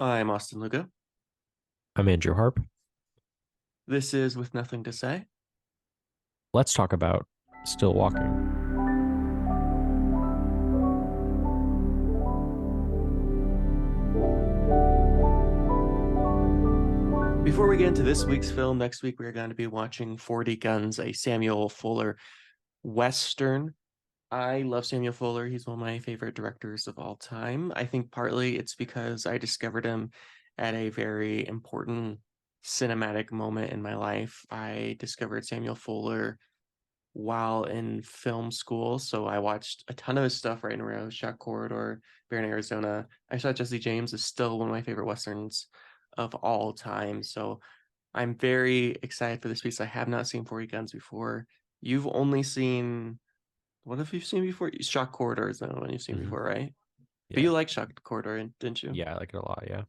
I'm Austin Lugo. I'm Andrew Harp. This is With Nothing to Say. Let's talk about Still Walking. Before we get into this week's film, next week we're going to be watching 40 Guns, a Samuel Fuller Western. I love Samuel Fuller. He's one of my favorite directors of all time. I think partly it's because I discovered him at a very important cinematic moment in my life. I discovered Samuel Fuller while in film school. So I watched a ton of his stuff right in a row. Shot Corridor, Bear in Arizona. I saw Jesse James is still one of my favorite Westerns of all time. So I'm very excited for this piece. I have not seen 40 Guns before. You've only seen, what have you seen before? Shot Corridor is the one you've seen Hmm. before, right? But Yeah. you like Shot Corridor, didn't you? Yeah, I like it a lot. Yeah.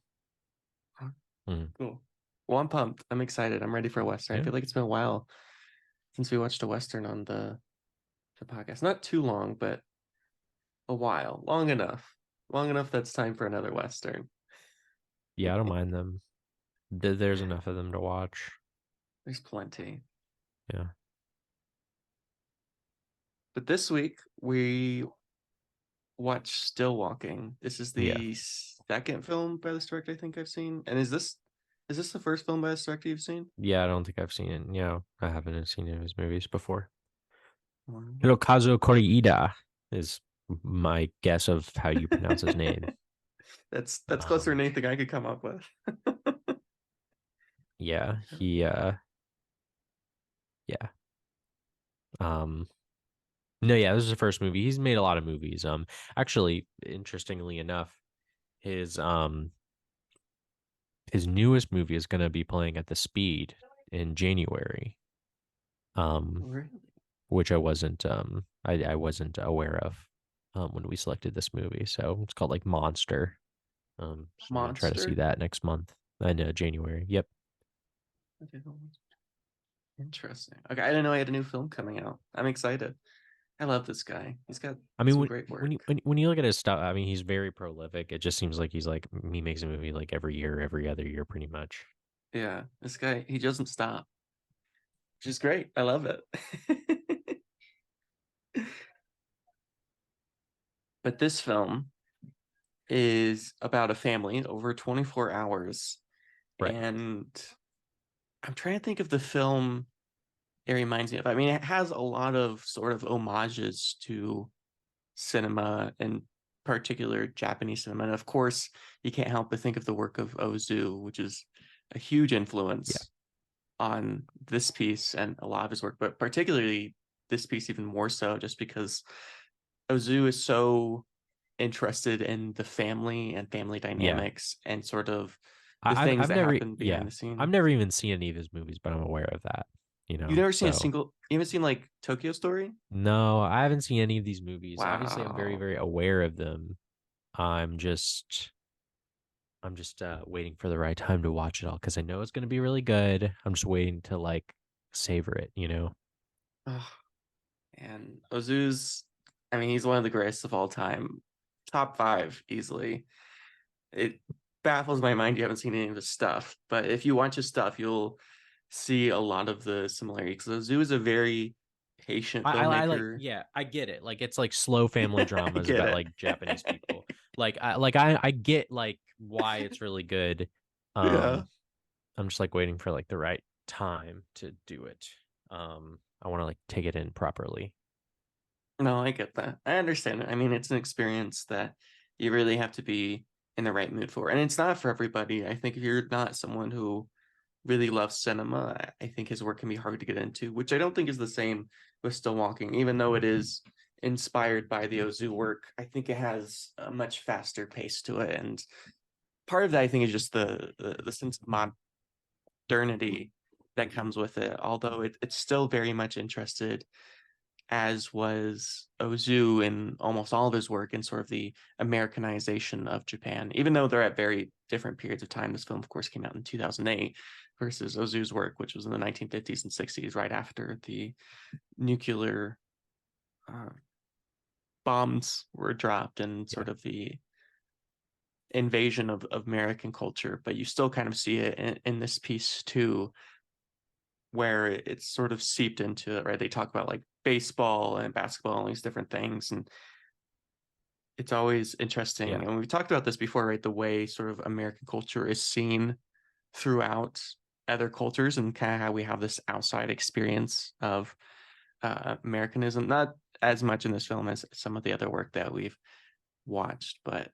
Huh, Hmm. cool. Well, I'm pumped. I'm excited. I'm ready for a Western. I Yeah. feel like it's been a while since we watched a Western on the podcast. Not too long, but a while, long enough, long enough. That's time for another Western. Yeah, I don't mind them. There's enough of them to watch. There's plenty. Yeah. But this week we watched Still Walking. This is Yeah. the second film by this director I think I've seen. And is this the first film by this director you've seen? Yeah, I don't think I've seen it. Yeah, I haven't seen any of his movies before. One. Hirokazu Koreeda is my guess of how you pronounce his name. That's closer than Um, anything I could come up with. yeah, yeah. Um, no, yeah, this is the first movie. He's made a lot of movies. Actually, interestingly enough, his um his newest movie is going to be playing at the Speed in January, um, Really? which I wasn't aware of when we selected this movie. So it's called like Monster. So I'm gonna try to see Monster? that next month in January. Yep. Okay, interesting. Okay, I didn't know he had a new film coming out. I'm excited. I love this guy. He's got I mean, some when great when you work. when you look at his stuff, I mean, he's very prolific. It just seems like he makes a movie like every year, every other year, pretty much. Yeah, this guy, he doesn't stop, which is great. I love it. But this film is about a family over 24 hours. Right. And I'm trying to think of the film it reminds me of. I mean, it has a lot of sort of homages to cinema and particular Japanese cinema. And of course, you can't help but think of the work of Ozu, which is a huge Yeah. influence on this piece and a lot of his work, but particularly this piece even more so, just because Ozu is so interested in the family and family Yeah. dynamics and sort of the I, I've things I've that never happen behind yeah the I've scene. never even seen any of his movies, but I'm aware of that. You've never seen a So single, you haven't seen like Tokyo Story? no, I haven't seen any of these movies. Obviously, I'm very, Wow. very aware of them. I'm just, I'm just waiting for the right time to watch it all because I know it's going to be really good. I'm just waiting to like savor it. Ugh. And Ozu's, I mean, he's one of the greatest of all time. Top five easily. It baffles my mind you haven't seen any of his stuff, but if you watch his stuff, you'll see a lot of the similarities. Ozu is a very patient I like, filmmaker. yeah, I get it. Like it's like slow family I dramas get about it. like Japanese people. I get like why it's really good. Yeah. Um, I'm just like waiting for like the right time to do it. I want to like take it in properly. No, I get that. I understand it. I mean, it's an experience that you really have to be in the right mood for. And it's not for everybody. I think if you're not someone who really loves cinema, I think his work can be hard to get into, which I don't think is the same with Still Walking, even though it is inspired by the Ozu work. I think it has a much faster pace to it. And part of that, I think, is just the sense of modernity that comes with it, although it's still very much interested as was Ozu in almost all of his work in sort of the Americanization of Japan, even though they're at very different periods of time. This film, of course, came out in 2008 versus Ozu's work, which was in the 1950s and 60s, right after the nuclear uh, bombs were dropped and Yeah. sort of the invasion of American culture, but you still kind of see it in this piece too, where it's sort of seeped into it, right? They talk about like baseball and basketball and all these different things, and it's always interesting. Yeah. And we've talked about this before, right? The way sort of American culture is seen throughout other cultures, and kind of how we have this outside experience of Americanism. Not as much in this film as some of the other work that we've watched, but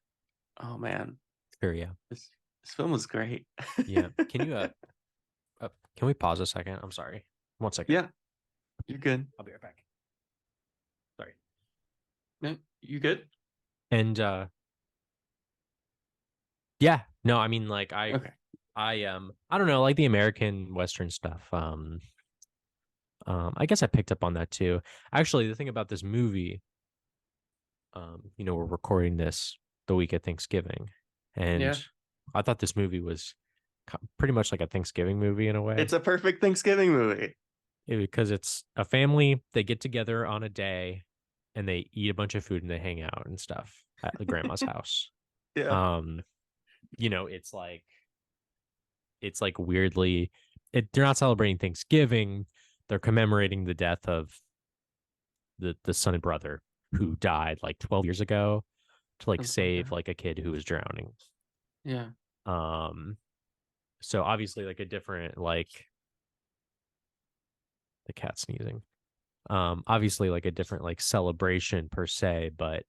oh man, Sure. Yeah. this film was great. Yeah. Can you can we pause a second? I'm sorry. 1 second. Yeah, you're good. I'll be right back. Sorry. No, you good? And yeah, no, I mean like Okay. I don't know, like the American Western stuff. I guess I picked up on that too. Actually, the thing about this movie, we're recording this the week of Thanksgiving, and Yeah. I thought this movie was pretty much like a Thanksgiving movie in a way. It's a perfect Thanksgiving movie. Because it's a family, they get together on a day and they eat a bunch of food and they hang out and stuff at the grandma's house. Yeah. Um, it's like weirdly they're not celebrating Thanksgiving, they're commemorating the death of the son and brother who died like 12 years ago to like Oh my save God. like a kid who was drowning. Yeah. Um, so obviously like a different like the cat sneezing. Obviously like a different like celebration per se, but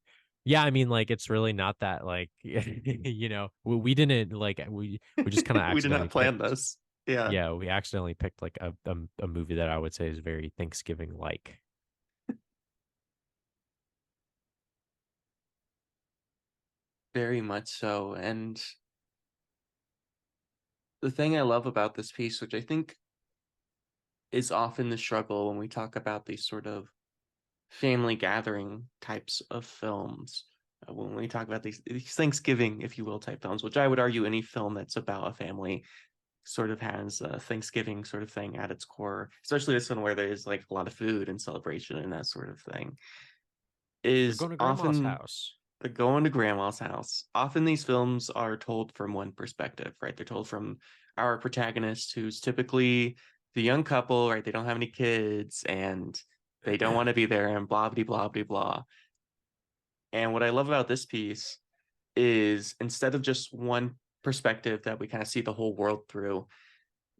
yeah, I mean like it's really not that like we didn't like we just kind of We did accidentally not plan picked. this. Yeah. Yeah, we accidentally picked like a movie that I would say is very Thanksgiving like. Very much so. And the thing I love about this piece, which I think is often the struggle when we talk about these sort of family gathering types of films, when we talk about these Thanksgiving, if you will, type films, which I would argue any film that's about a family sort of has a Thanksgiving sort of thing at its core, especially this one where there's like a lot of food and celebration and that sort of thing, They're is going to grandma's often house. the going to grandma's house. Often these films are told from one perspective, right? They're told from our protagonist, who's typically the young couple, right? They don't have any kids and they don't want to be there and blah, blah, blah, blah, blah. And what I love about this piece is instead of just one perspective that we kind of see the whole world through,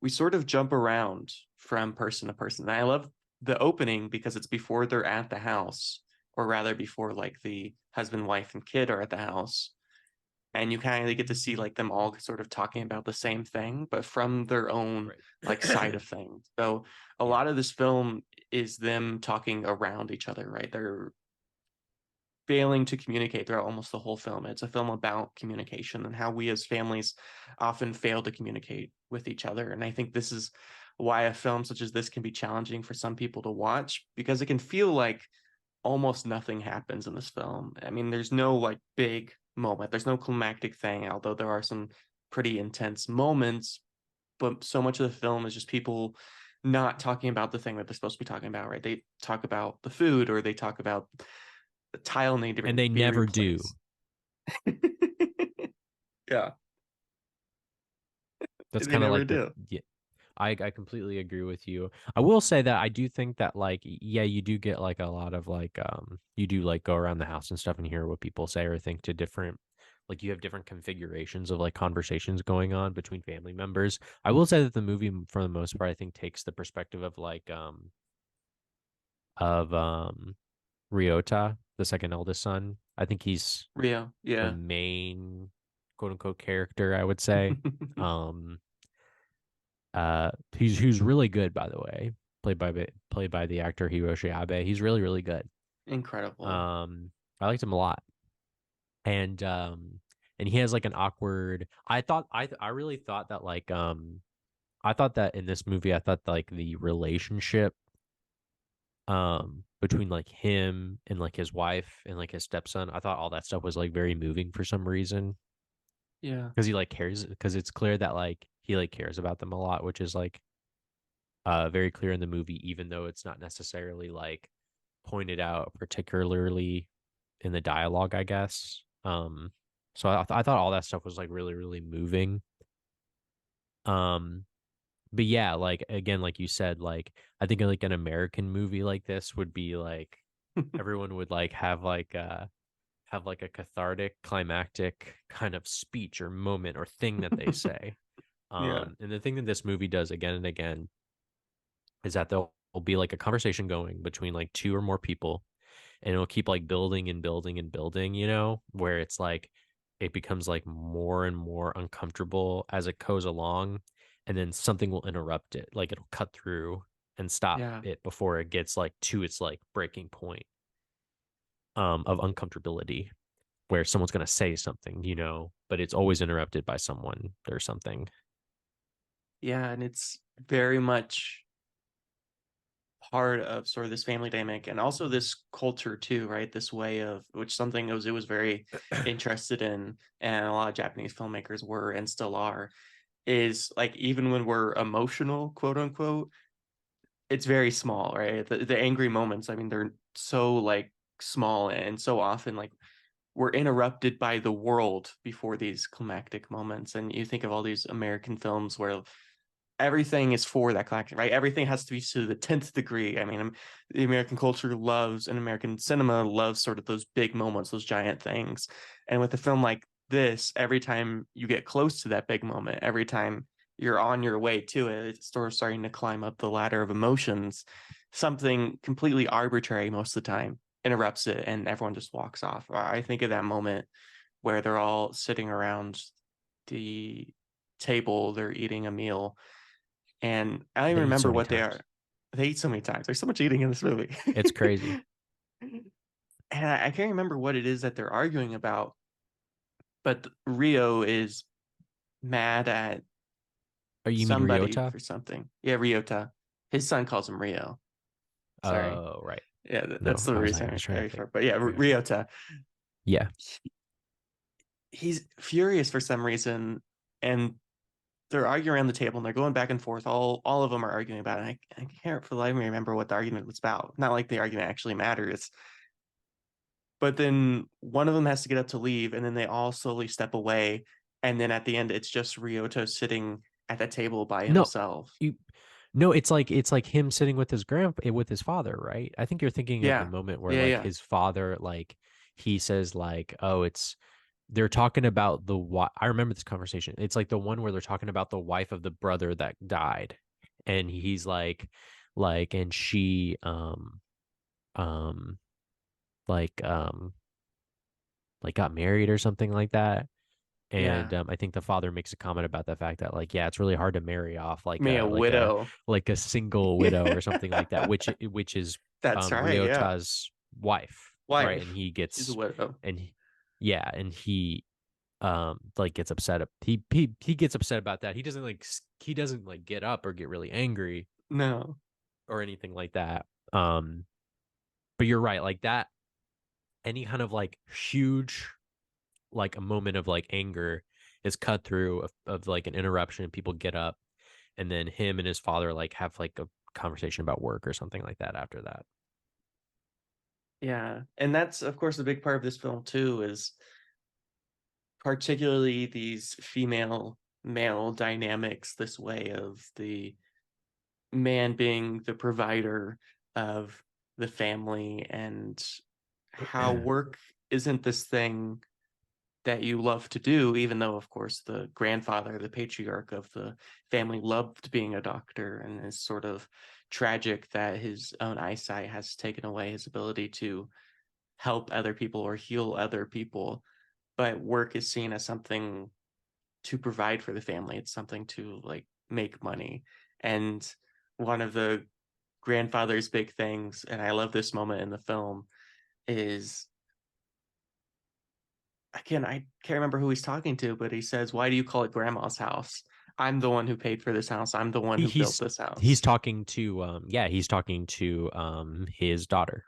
we sort of jump around from person to person. And I love the opening because it's before they're at the house, or rather before like the husband, wife, and kid are at the house. And you kind of get to see like them all sort of talking about the same thing, but from their own like side Right. of things. So a Yeah. lot of this film is them talking around each other, right? They're failing to communicate throughout almost the whole film. It's a film about communication and how we as families often fail to communicate with each other. And I think this is why a film such as this can be challenging for some people to watch, because it can feel like almost nothing happens in this film. I mean, there's no like big moment, there's no climactic thing, although there are some pretty intense moments. But so much of the film is just people not talking about the thing that they're supposed to be talking about, right? They talk about the food, or they talk about the tile needing And to they be never do. replaced. Yeah, That's they kind of never like the do. yeah, I completely agree with you. I will say that I do think that like yeah, you do get like a lot of like you do like go around the house and stuff and hear what people say or think to different like you have different configurations of like conversations going on between family members. I will say that the movie for the most part I think takes the perspective of like of Ryota, the second eldest son. I think he's Rio, the yeah. main quote unquote character, I would say. Um who's really good by the way, played by the actor Hiroshi Abe. He's really really good. Incredible. Um I liked him a lot. And and he has like an awkward I really thought that like I thought that in this movie I thought like the relationship between like him and like his wife and like his stepson, I thought all that stuff was like very moving for some reason Yeah, because he like cares because it's clear that like he like cares about them a lot, which is like very clear in the movie, even though it's not necessarily like pointed out particularly in the dialogue, I guess. So I thought all that stuff was like really really moving. Um, but yeah, like again, like you said, like I think like an American movie like this would be like everyone would like have like a cathartic, climactic kind of speech or moment or thing that they say. Yeah. And the thing that this movie does again and again is that there'll be like a conversation going between like two or more people, and it'll keep like building and building and building, you know, where it's like it becomes like more and more uncomfortable as it goes along, and then something will interrupt it, like it'll cut through and stop Yeah. it before it gets like to its like breaking point of uncomfortability where someone's going to say something, you know, but it's always interrupted by someone or something. Yeah, and it's very much part of sort of this family dynamic and also this culture too, right? This way of which something it was very interested in, and a lot of Japanese filmmakers were and still are, is like even when we're emotional, quote unquote, it's very small, right? The angry moments, I mean, they're so like small and so often like we're interrupted by the world before these climactic moments. And you think of all these American films where everything is for that collection, right? Everything has to be to the 10th degree. I mean, the American culture loves and American cinema loves sort of those big moments, those giant things. And with a film like this, every time you get close to that big moment, every time you're on your way to it, it's sort of starting to climb up the ladder of emotions. Something completely arbitrary most of the time interrupts it and everyone just walks off. I think of that moment where they're all sitting around the table, they're eating a meal and I don't They even eat so remember many what they are. times. They eat so many times. There's so much eating in this movie. It's crazy. And I can't remember what it is that they're arguing about, but Rio is mad at Oh, you mean somebody Ryota? for something. Yeah, Ryota. His son calls him Rio. Sorry. Oh, right. Yeah, that's No, the I was reason trying I to think. refer. But yeah, Ryota. Ryota. Yeah. He's furious for some reason, and they're arguing around the table and they're going back and forth. All of them are arguing about it. I can't for the life of me remember what the argument was about. Not like the argument actually matters. But then one of them has to get up to leave, and then they all slowly step away. And then at the end, it's just Ryoto sitting at that table by No, himself. you no, it's like him sitting with his with his father, right? I think you're thinking of the Yeah, moment where yeah, like yeah, his father like he says like, "Oh, it's they're talking about the I remember this conversation. It's like the one where they're talking about the wife of the brother that died. And he's like and she um like like got married or something like that. And yeah. I think the father makes a comment about the fact that like yeah, it's really hard to marry off Me, a widow. like a single widow or something like that, which is That's right. Yeah, Ryota's wife, right? And wife. he She's a gets widow. and yeah, and he like gets upset. He gets upset about that. He doesn't like get up or get really angry No. or anything like that. But you're right, like that any kind of like huge like a moment of like anger is cut through of like an interruption. People get up, and then him and his father like have like a conversation about work or something like that after that. Yeah, and that's of course a big part of this film too. Is particularly these female male dynamics. This way of the man being the provider of the family and how work isn't this thing that you love to do, even though, of course, the grandfather, the patriarch of the family, loved being a doctor and is sort of tragic that his own eyesight has taken away his ability to help other people or heal other people. But work is seen as something to provide for the family, it's something to like make money. And one of the grandfather's big things, and I love this moment in the film, is again, I can't remember who he's talking to, but he says, "Why do you call it grandma's house? I'm the one who paid for this house. I'm the one he, who built he's this he's house." talking to he's talking to his daughter.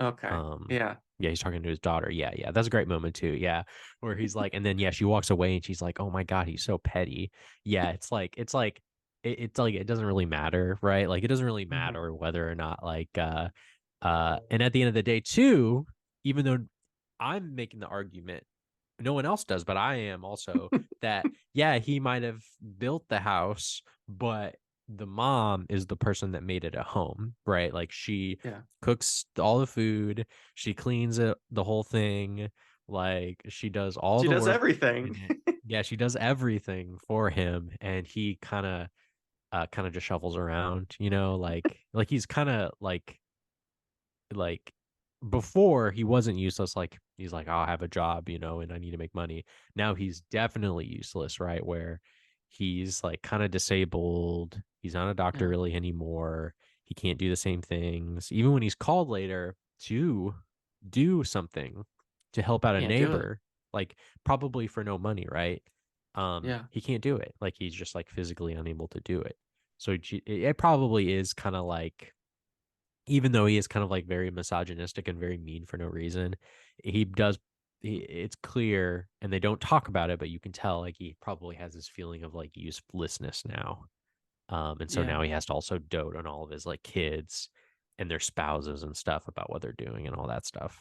Okay. Um, Yeah. yeah, he's talking to his daughter. Yeah, yeah, that's a great moment too. Yeah, where he's like, and then yeah, she walks away and she's like, "Oh my god, he's so petty." Yeah, it's like it doesn't really matter, right? Like it doesn't really Mhm. matter whether or not and at the end of the day too, even though I'm making the argument no one else does, but I am also that, yeah, he might have built the house, but the mom is the person that made it a home, right? Like she Yeah. cooks all the food, she cleans it, the whole thing, like she does all She the does work everything. in it. Yeah, she does everything for him, and he kind of just shovels around, like he's kind of like before he wasn't useless. Like he's like, I'll have a job, and I need to make money. Now he's definitely useless, right? Where he's like kind of disabled. He's not a doctor Yeah. really anymore. He can't do the same things. Even when he's called later to do something to help out a Can't do it. neighbor, like probably for no money, right? Yeah. He can't do it. Like he's just like physically unable to do it. So it probably is kind of like, even though he is kind of like very misogynistic and very mean for no reason, he does. It's clear, and they don't talk about it, but you can tell like he probably has this feeling of like uselessness now. And so Yeah. now he has to also dote on all of his like kids and their spouses and stuff about what they're doing and all that stuff.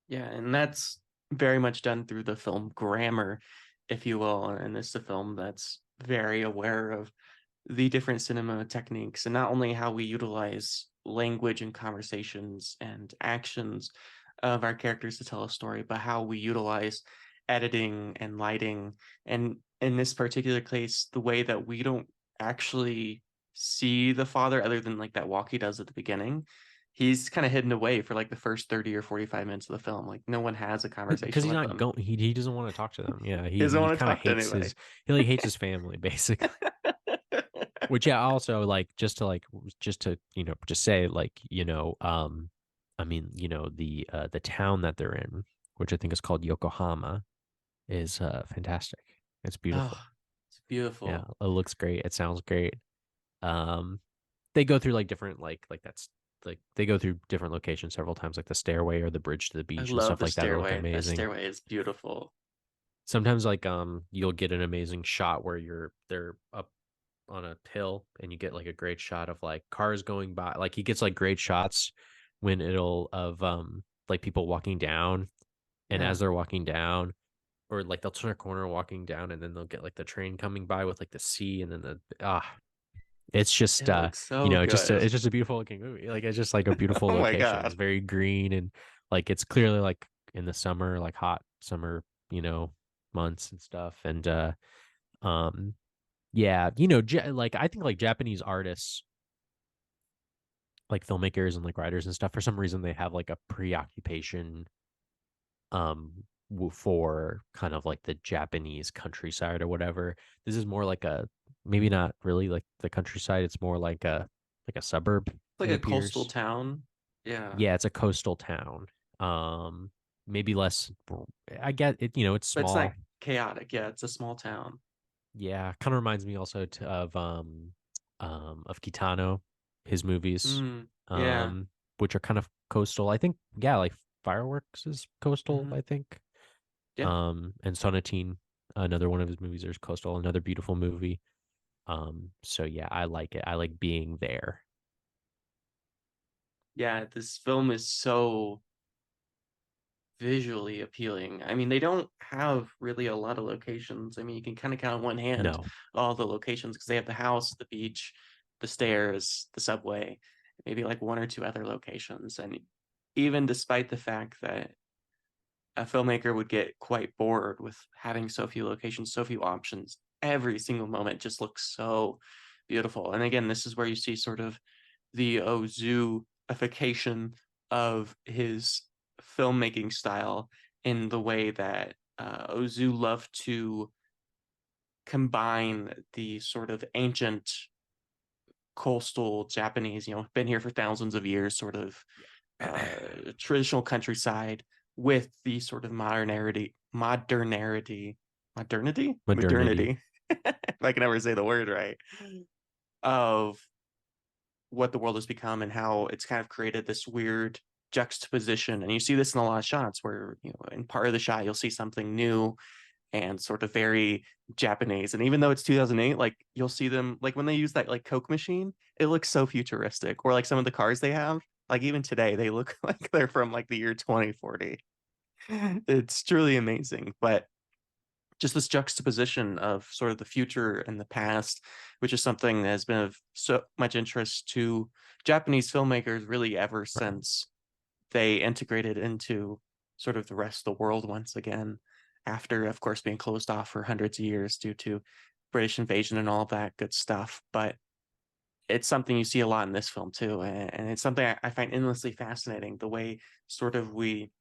Yeah. And that's very much done through the film grammar, if you will. And it's a film that's very aware of the different cinema techniques and not only how we utilize language and conversations and actions of our characters to tell a story, but how we utilize editing and lighting. And in this particular case, the way that we don't actually see the father other than like that walk he does at the beginning. He's kind of hidden away for like the first 30 or 45 minutes of the film. Like no one has a Because conversation he's with not him. going. He doesn't want to talk to them. Yeah, He doesn't he want to kind of talk to hates anybody. he like hates his family basically. Which, yeah, also like just to just say like I mean, the town that they're in, which I think is called Yokohama, is fantastic. It's Oh, beautiful. it's Yeah, beautiful. it looks great. It sounds great. Um, they go through like different like that's like they go through different locations several times, like the stairway or the bridge to the I beach and love stuff the like that. That look stairway. That amazing. stairway is beautiful. Sometimes like you'll get an amazing shot where they're up on a hill and you get like a great shot of like cars going by. Like he gets like great shots when it'll of like people walking down, and Yeah, as they're walking down, or like they'll turn a corner walking down and then they'll get like the train coming by with like the sea and then the it's just it looks so good. it's just a beautiful looking movie. Like it's just like a beautiful Oh my location. It's God. very green, and like it's clearly like in the summer, like hot summer, months and stuff. And um yeah, like I think like Japanese artists, like filmmakers and like writers and stuff, for some reason they have like a preoccupation for kind of like the Japanese countryside or whatever. This is more like a, maybe not really like the countryside, it's more like a suburb, Like it a coastal appears. town. Yeah, Yeah, it's a coastal town. Um maybe less, I get it, it's but it's not small. chaotic. Yeah, it's a small town. Yeah, kind of reminds me also of Kitano, his movies, Mm, yeah. um, which are kind of coastal. I think, yeah, like Fireworks is coastal, Hmm. I think. Yeah. And Sonatine, another one of his movies, is coastal, another beautiful movie. So yeah, I like it. I like being there. Yeah. This film is so visually appealing. I mean, they don't have really a lot of locations. I mean, you can kind of count on one hand No, all the locations because they have the house, the beach, the stairs, the subway, maybe like one or two other locations. And even despite the fact that a filmmaker would get quite bored with having so few locations, so few options, every single moment just looks so beautiful. And again, this is where you see sort of the Ozu-ification of his filmmaking style in the way that Ozu loved to combine the sort of ancient coastal Japanese, been here for thousands of years, sort of traditional countryside with the sort of modernity. modernity. If I can ever say the word right, of what the world has become and how it's kind of created this weird juxtaposition. And you see this in a lot of shots where, in part of the shot, you'll see something new and sort of very Japanese. And even though it's 2008, like you'll see them, like when they use that like Coke machine, it looks so futuristic. Or like some of the cars they have, like even today, they look like they're from like the year 2040. It's truly amazing, but just this juxtaposition of sort of the future and the past, which is something that has been of so much interest to Japanese filmmakers really ever Right. since they integrated into sort of the rest of the world once again, after, of course, being closed off for hundreds of years due to British invasion and all that good stuff. But it's something you see a lot in this film too, and it's something I find endlessly fascinating. The way sort of we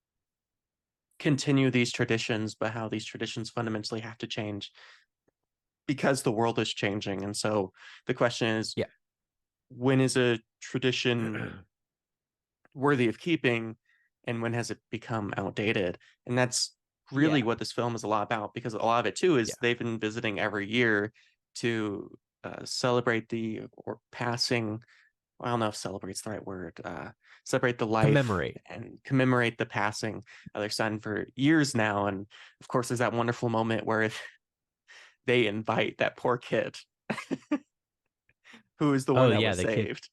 continue these traditions, but how these traditions fundamentally have to change because the world is changing. And so the question is, Yeah. when is a tradition worthy of keeping and when has it become outdated? And that's really Yeah. what this film is a lot about, because a lot of it too is Yeah. they've been visiting every year to celebrate the or passing, I don't know if celebrate's the right word, celebrate the life Commemorate. and commemorate the passing of their son for years now. And of course, there's that wonderful moment where they invite that poor kid who is the one Oh that yeah, was the kid. saved.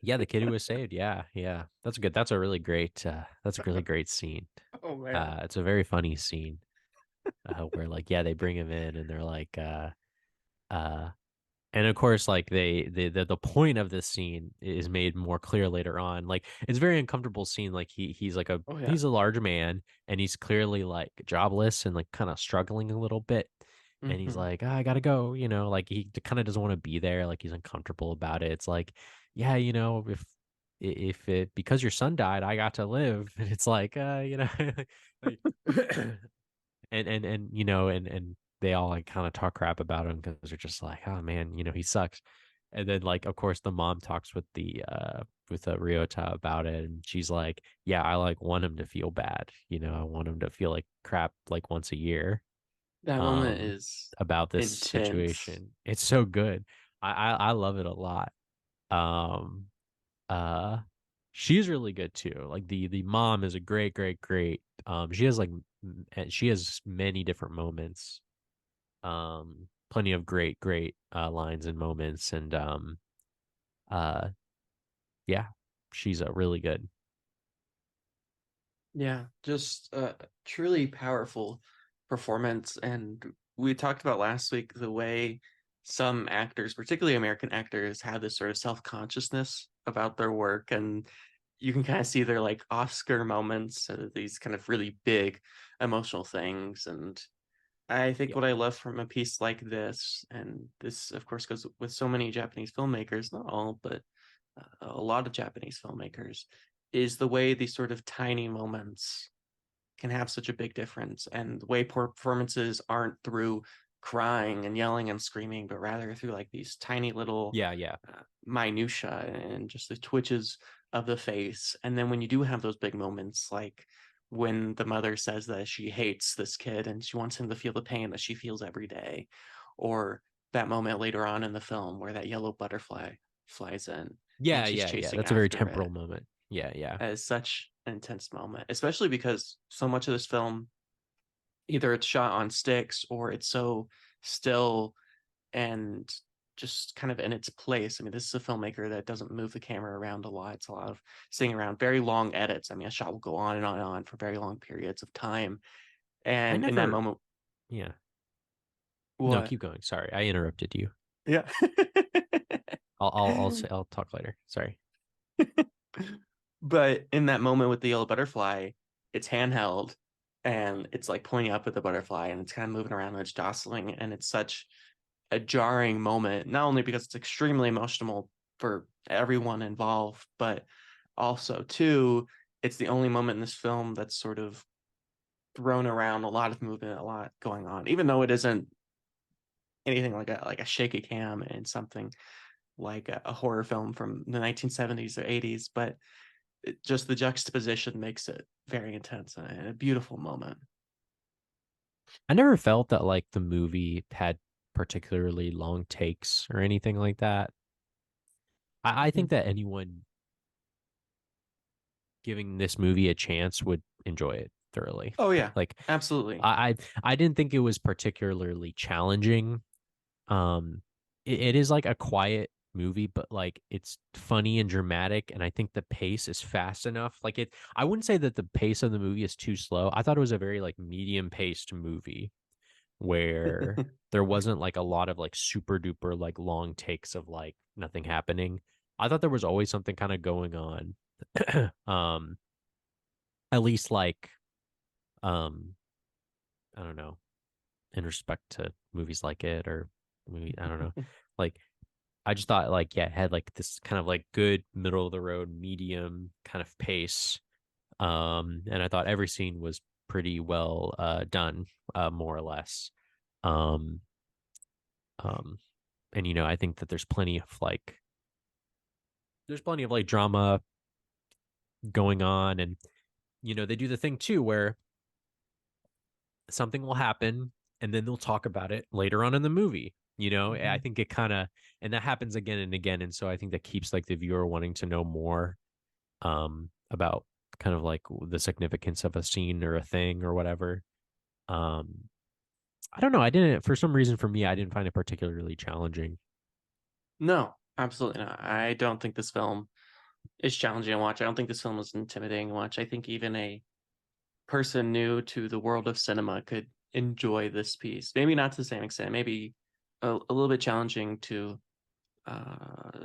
Yeah, the kid who was saved. Yeah, yeah. That's good. That's a really great scene. Oh man. It's a very funny scene where like yeah, they bring him in and they're like uh and of course like the point of this scene is made more clear later on. Like it's a very uncomfortable scene. Like he's like Oh yeah. he's a large man and he's clearly like jobless and like kind of struggling a little bit. And he's Hmm. like, "Ah, I gotta go, like he kind of doesn't want to be there, like he's uncomfortable about it. It's like, yeah, if it because your son died, I got to live. And it's like, like and and they all like kind of talk crap about him because they're just like, oh man, he sucks. And then like of course the mom talks with the Ryota about it, and she's like, yeah, I like want him to feel bad, I want him to feel like crap like once a year That moment um is about this intense. situation. It's so good. I love it a lot. um uh she's really good too. Like the mom is a great. She has like she has many different moments. Plenty of great lines and moments, and uh yeah, she's a really good. Yeah, just a truly powerful performance. And we talked about last week the way some actors, particularly American actors, have this sort of self-consciousness about their work. And you can kind of see their like Oscar moments, these kind of really big emotional things. And I think Yeah. what I love from a piece like this, and this, of course, goes with so many Japanese filmmakers, not all, but a lot of Japanese filmmakers, is the way these sort of tiny moments can have such a big difference, and the way performances aren't through crying and yelling and screaming, but rather through like these tiny little Yeah. minutia and just the twitches of the face. And then when you do have those big moments, like when the mother says that she hates this kid and she wants him to feel the pain that she feels every day, or that moment later on in the film where that yellow butterfly flies in and she's Yeah. chasing That's a very after temporal it, moment. Yeah. as such an intense moment, especially because so much of this film, either it's shot on sticks or it's so still and just kind of in its place. I mean, this is a filmmaker that doesn't move the camera around a lot. It's a lot of sitting around, very long edits. I mean, a shot will go on and on and on for very long periods of time. I And in that never. moment, Yeah. No, what? keep going. Sorry, I interrupted you. Yeah. I'll talk later. Sorry. But in that moment with the yellow butterfly, it's handheld and it's like pointing up at the butterfly and it's kind of moving around and it's jostling. And it's such a jarring moment, not only because it's extremely emotional for everyone involved, but also, too, it's the only moment in this film that's sort of thrown around a lot of movement, a lot going on, even though it isn't anything like a shaky cam in something like a horror film from the 1970s or 80s, but just the juxtaposition makes it very intense and a beautiful moment. I never felt that like the movie had particularly long takes or anything like that. I think Mhm. that anyone giving this movie a chance would enjoy it thoroughly. Oh yeah, Like absolutely. I didn't think it was particularly challenging. It is like a quiet. movie, but like it's funny and dramatic, and I think the pace is fast enough. Like it, I wouldn't say that the pace of the movie is too slow. I thought it was a very like medium paced movie where there wasn't like a lot of like super duper like long takes of like nothing happening. I thought there was always something kind of going on. um at least like um I don't know, in respect to movies like it or movie, I don't know. Like I just thought like yeah, it had like this kind of like good middle of the road medium kind of pace. And I thought every scene was pretty well done, more or less. Um um and I think that there's plenty of like drama going on, and they do the thing too where something will happen and then they'll talk about it later on in the movie. I Mhm. think it kind of, and that happens again and again, and so I think that keeps like the viewer wanting to know more about kind of like the significance of a scene or a thing or whatever. um I don't know, I didn't, for some reason, for me, I didn't find it particularly challenging. No, absolutely not. I don't think this film is challenging to watch. I don't think this film is intimidating to watch. I think even a person new to the world of cinema could enjoy this piece. Maybe not to the same extent. Maybe a little bit challenging to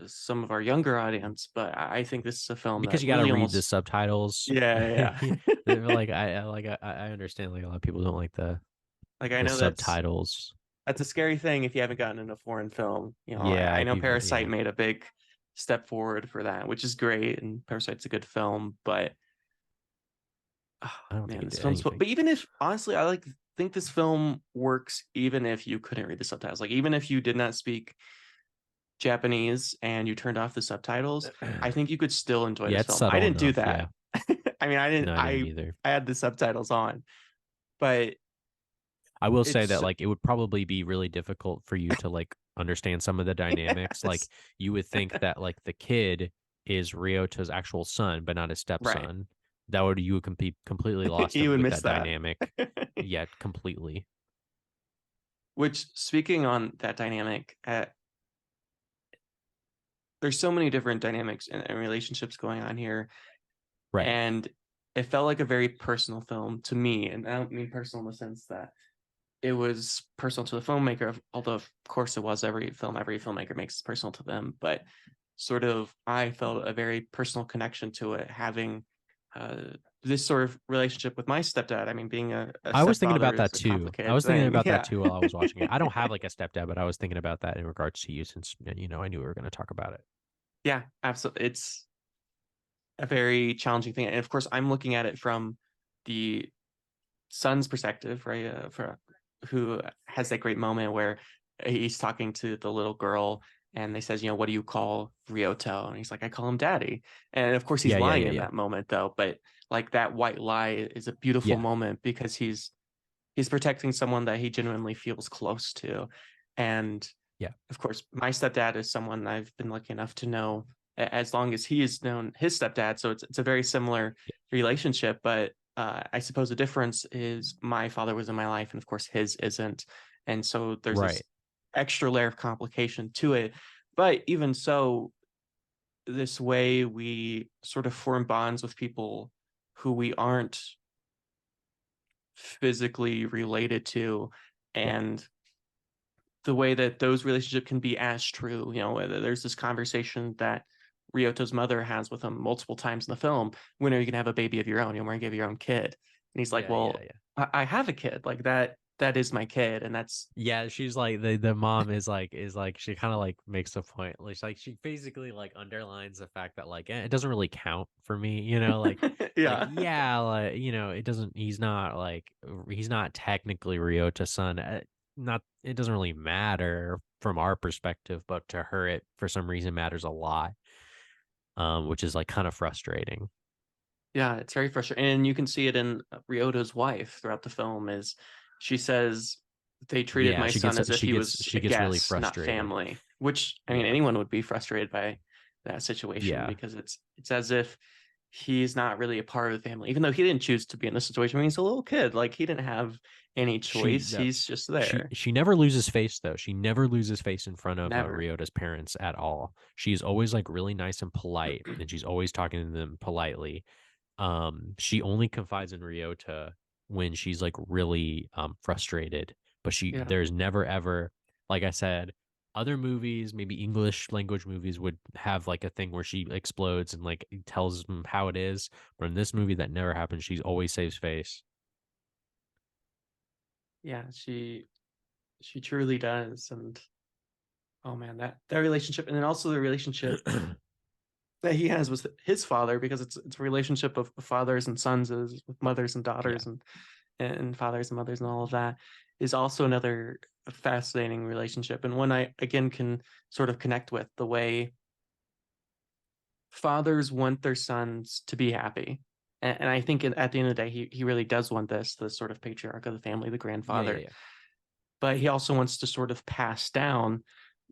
some of our younger audience, but I think this is a film Because that you got to really read the almost, subtitles. yeah, yeah. They're like I understand like a lot of people don't like Like I the know subtitles. that's a scary thing if you haven't gotten into foreign film. I Yeah, know people. Parasite Yeah, made a big step forward for that, which is great, and Parasite's a good film, but oh, I don't think man, it this did film's. anything. But even if honestly, I think this film works even if you couldn't read the subtitles. Like even if you did not speak Japanese and you turned off the subtitles, I think you could still enjoy Yeah, this it's film. I subtle didn't do enough. that. Yeah, I mean, I didn't. no, I didn't either. I had the subtitles on, but I will say it's that like it would probably be really difficult for you to like understand some of the dynamics. Like yes, you would think that like the kid is Ryota's actual son, but not his right. stepson. That would, you would completely lost You would with miss that that. dynamic. Yeah, completely. Which, speaking on that dynamic, there's so many different dynamics and relationships going on here, Right. and it felt like a very personal film to me. And I don't mean personal in the sense that it was personal to the filmmaker, although of course it was. Every filmmaker makes it personal to them, but sort of I felt a very personal connection to it, having uh, this sort of relationship with my stepdad. I mean, being a I was thinking stepfather about that is a too. I complicated was thinking thing. about that Yeah, too while I was watching it. I don't have like a stepdad, but I was thinking about that in regards to you, since I knew we were going to talk about it. yeah, absolutely. It's a very challenging thing, and of course, I'm looking at it from the son's perspective, right? For who has that great moment where he's talking to the little girl and they says, what do you call Ryoto? And he's like, I call him daddy. And of course he's Yeah, yeah, lying yeah, in yeah, that moment though, but like that white lie is a beautiful yeah, moment because he's protecting someone that he genuinely feels close to. And yeah, of course, my stepdad is someone I've been lucky enough to know as long as he has known his stepdad. So it's a very similar yeah. relationship. But I suppose the difference is my father was in my life, and of course his isn't. And so there's this Right. extra layer of complication to it. But even so, this way we sort of form bonds with people who we aren't physically related to, Yeah. and the way that those relationships can be as true. There's this conversation that Ryoto's mother has with him multiple times in the film. When are you gonna have a baby of your own? When are you gonna have your own kid? And he's like, Yeah, yeah, well, yeah. I have a kid. Like that is my kid. And that's Yeah, she's like the mom is like she kind of like makes the point. Like she basically like underlines the fact that like it doesn't really count for me, like yeah. yeah, like it doesn't, he's not technically Ryota's son. Not, it doesn't really matter from our perspective, but to her it for some reason matters a lot. Which is like kind of frustrating. Yeah, it's very frustrating. And you can see it in Ryoto's wife throughout the film is she says they treated Yeah, my son as if he was a she gets really guest, not frustrated. family, which I mean Yeah. anyone would be frustrated by that situation Yeah. because it's as if he's not really a part of the family, even though he didn't choose to be in this situation. I mean, he's a little kid, like he didn't have any She choice. He's just she there. she never loses face though. She never loses face in front of Never. Ryota's parents at all. She's always like really nice and polite, and she's always talking to them politely. She only confides in Ryota when she's like really frustrated, but Yeah. there's never ever, like I said, other movies, maybe English language movies would have like a thing where she explodes and like tells them how it is, but in this movie that never happens. She's always saves face. Yeah, she truly does. And oh man, that relationship, and then also the relationship that he has with his father, because it's a relationship of fathers and sons, is with mothers and Yeah. daughters, and fathers and mothers and all of that, is also another fascinating relationship, and one I again can sort of connect with, the way fathers want their sons to be happy. And I think at the end of the day, he really does want this, the sort of patriarch of the family, the Yeah, yeah, grandfather, yeah. but he also wants to sort of pass down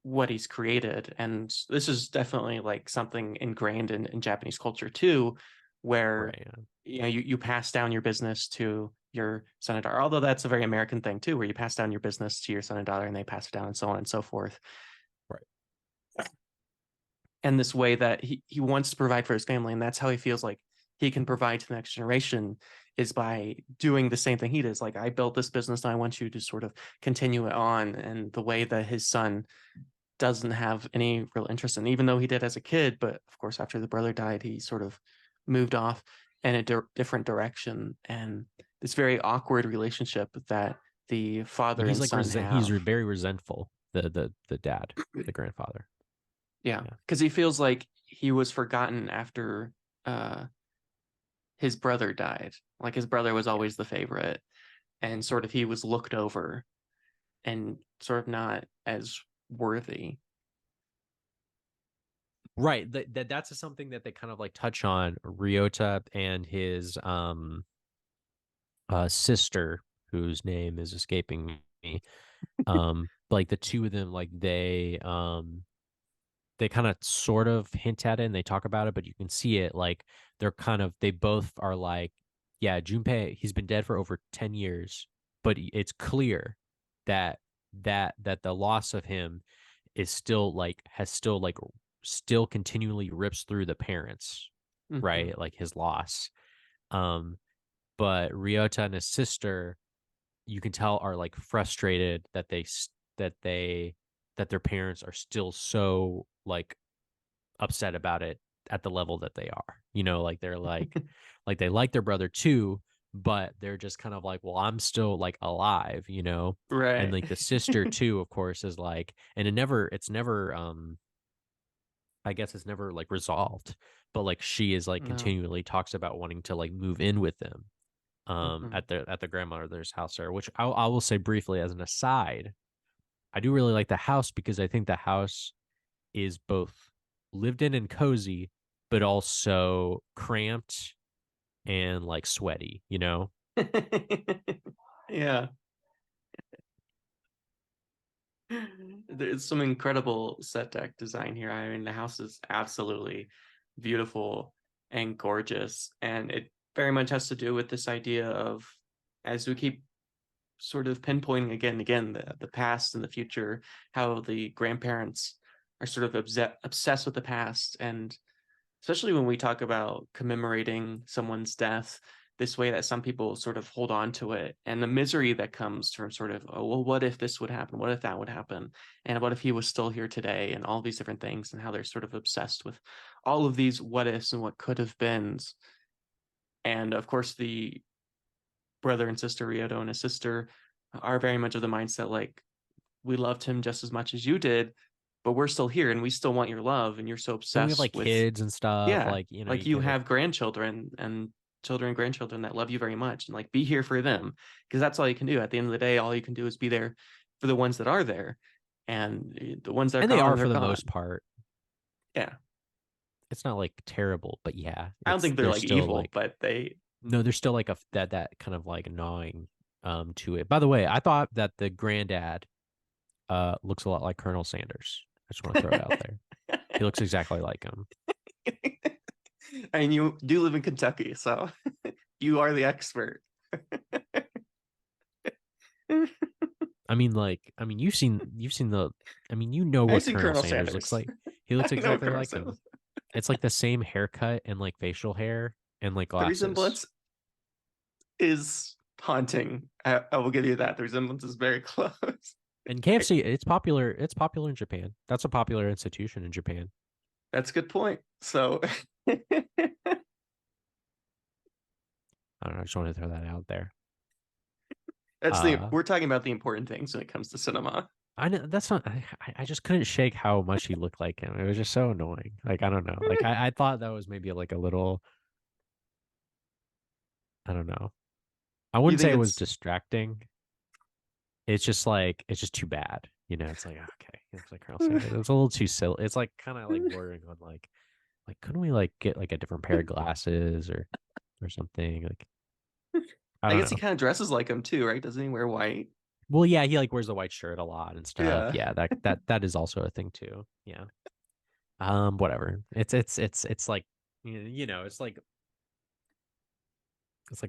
what he's created. And this is definitely like something ingrained in Japanese culture too, where Right. Yeah. you pass down your business to your son and daughter. Although that's a very American thing too, where you pass down your business to your son and daughter and they pass it down and so on and so forth. Right. And this way that he wants to provide for his family, and that's how he feels like he can provide to the next generation, is by doing the same thing he does. Like, I built this business and I want you to sort of continue it on. And the way that his son doesn't have any real interest in, even though he did as a kid, but of course after the brother died he sort of moved off in a different direction. And this very awkward relationship that the But father he's and like son have. very resentful. The dad, the grandfather. Yeah, Yeah. because he feels like he was forgotten after uh his brother died. Like, his brother was Yeah. always the favorite, and sort of he was looked over and sort of not as worthy. Right. That's something that they kind of like touch on. Ryota and his sister, whose name is escaping me. Like the two of them, like they kind of sort of hint at it and they talk about it, but you can see it like they both are like, yeah, Junpei, he's been dead for over 10 years, but it's clear that that the loss of him is still like has still like still continually rips through the parents, Mm-hmm. right? Like his loss. Um, but Ryota and his sister, you can tell, are like frustrated that that they that their parents are still so like upset about it at the level that they are. Like they're like they like their brother too, but they're just kind of like, well, I'm still like alive. And Right. like the sister too, of course, is like, and it's never I guess it's never like resolved, but like she is like No. continually talks about wanting to like move in with them Mm-hmm. at the grandmother's house there, which I will say briefly as an aside, I do really like the house because I think the house is both lived in and cozy, but also cramped and like sweaty. Yeah. There's some incredible set deck design here. I mean, the house is absolutely beautiful and gorgeous. And it very much has to do with this idea of, as we keep sort of pinpointing again and again, the past and the future, how the grandparents are sort of obsessed with the past. And especially when we talk about commemorating someone's death, this way that some people sort of hold on to it, and the misery that comes from sort of, oh well, what if this would happen, what if that would happen, and what if he was still here today, and all these different things, and how they're sort of obsessed with all of these what ifs and what could have beens. And of course the brother and sister, Ryoto and his sister, are very much of the mindset like, we loved him just as much as you did, but we're still here and we still want your love, and you're so And we have obsessed like with, kids and stuff, yeah, like like you you get like have grandchildren and children and grandchildren that love you very much, and like, be here for them, because that's all you can do. At the end of the day, all you can do is be there for the ones that are there, and the ones that are and they gone, are they're for the gone. most part. Yeah, It's not like terrible, but yeah, I don't it's think they're there's like still evil, like but they. no, there's still like that kind of like gnawing to it. By the way, I thought that the granddad looks a lot like Colonel Sanders. I just want to throw it out there. He looks exactly like him. I mean, you do live in Kentucky, so you are the expert. I mean, you've seen the, I mean, you know I've what seen Colonel Colonel Sanders looks Sanders. like. He looks I know exactly Colonel like Sanders. him. It's like the same haircut and like facial hair and like The glasses. resemblance is haunting. I will give you that. The resemblance is very close. And KFC, it's popular. It's popular in Japan. That's a popular institution in Japan. That's a good point. So I don't know. I just wanted to throw that out there. that's the Uh, we're talking about the important things when it comes to cinema. I know that's not. I just couldn't shake how much he looked like him. It was just so annoying. Like I don't know. Like I thought that was maybe like a little. I don't know. I You wouldn't say think it was it's distracting. It's just like it's just too bad. You know, it's like okay, it looks like Colonel Sanders. It's a little too silly. It's like kind of like bordering on like couldn't we like get like a different pair of glasses or something? Like I I don't guess he know. kind of dresses like him too, right? Doesn't he wear white? Well, yeah, he like wears the white shirt a lot and stuff. Yeah. Yeah, that is also a thing too. Yeah. Whatever. It's like you know, it's like